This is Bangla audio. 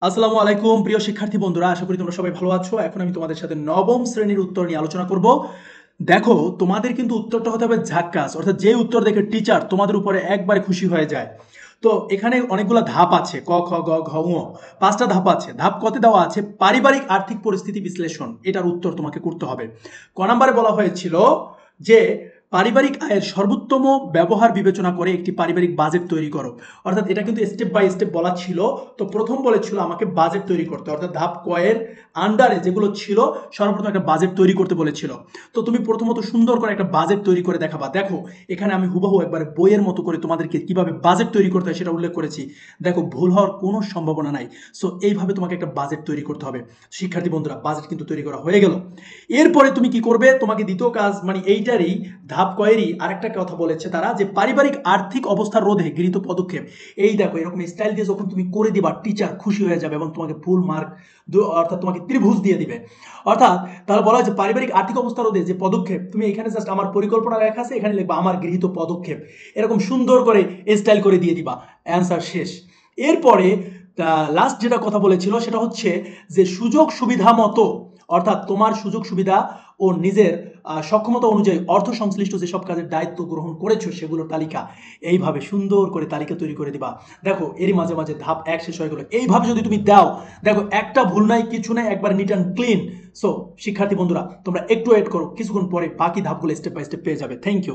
আসসালামু আলাইকুম প্রিয় শিক্ষার্থী বন্ধুরা, আশা করি তোমরা সবাই ভালো আছো। এখন আমি তোমাদের সাথে নবম শ্রেণীর উত্তর নিয়ে আলোচনা করব। দেখো, তোমাদের কিন্তু উত্তরটা হতে হবে ঝাক্কাস, অর্থাৎ যে উত্তর দেখে টিচার তোমাদের উপরে একবারে খুশি হয়ে যায়। তো এখানে অনেকগুলো ধাপ আছে, ক খ গ ঘ ঙ, পাঁচটা ধাপ আছে। ধাপ কতে দেওয়া আছে? পারিবারিক আর্থিক পরিস্থিতি বিশ্লেষণ, এটার উত্তর তোমাকে করতে হবে। ক নম্বরে বলা হয়েছিল যে পারিবারিক আয়ের সর্বোত্তম ব্যবহার বিবেচনা করে একটি পারিবারিক বাজেট তৈরি করো। অর্থাৎ এটা কিন্তু স্টেপ বাই স্টেপ বলা ছিল। তো প্রথম বলেছিল আমাকে বাজেট তৈরি করতে, অর্থাৎ ধাপ কয়ের আন্ডারে যেগুলো ছিল সর্বপ্রথম একটা বাজেট তৈরি করতে বলেছিল। তো তুমি প্রথমত সুন্দর করে একটা বাজেট তৈরি করে দেখাবা। দেখো, এখানে আমি হুবহু একবার বইয়ের মতো করে তোমাদেরকে কিভাবে বাজেট তৈরি করতে হয় সেটা উল্লেখ করেছি। দেখো, ভুল হওয়ার কোনো সম্ভাবনা নাই। সো এইভাবে তোমাকে একটা বাজেট তৈরি করতে হবে। শিক্ষার্থী বন্ধুরা, বাজেট কিন্তু তৈরি করা হয়ে গেল। এরপরে তুমি কি করবে? তোমাকে দ্বিতীয় কাজ, মানে এইটারই ধাপ কয়েরই আরেকটা কথা বলেছে তারা, যে পারিবারিক আর্থিক অবস্থা রোধে গৃহীত পদক্ষেপ। এই দেখো, এরকম স্টাইল দিয়ে যখন তুমি করে দিবা, টিচার খুশি হয়ে যাবে এবং তোমাকে ফুল মার্ক, অর্থাৎ তোমাকে ত্রিভুজ দিয়ে দিবে। অর্থাৎ তাহলে বলা হয়েছে পারিবারিক আর্থিক অবস্থা রোধে যে পদক্ষেপ, তুমি এখানে জাস্ট আমার পরিকল্পনা লেখা আছে, এখানে লিখবা আমার গৃহীত পদক্ষেপ। এরকম সুন্দর করে স্টাইল করে দিয়ে দিবা, অ্যান্সার শেষ। এরপরে লাস্ট যেটা কথা বলেছিল সেটা হচ্ছে যে সুযোগ সুবিধা মতো, অর্থাৎ তোমার সুযোগ সুবিধা ও নিজের সক্ষমতা অনুযায়ী অর্থ সংশ্লিষ্ট যেসব কাজের দায়িত্ব গ্রহণ করেছো সেগুলোর তালিকা, এইভাবে সুন্দর করে তালিকা তৈরি করে দিবা। দেখো, এরই মাঝে মাঝে ধাপ এক শেষ হয়ে গেলো। এইভাবে যদি তুমি দাও, দেখো একটা ভুল নাই, কিছু নাই, একবার নিট অ্যান্ড ক্লিন। সো শিক্ষার্থী বন্ধুরা, তোমরা একটু ওয়েট করো, কিছুক্ষণ পরে বাকি ধাপগুলো স্টেপ বাই স্টেপ পেয়ে যাবে। Thank you.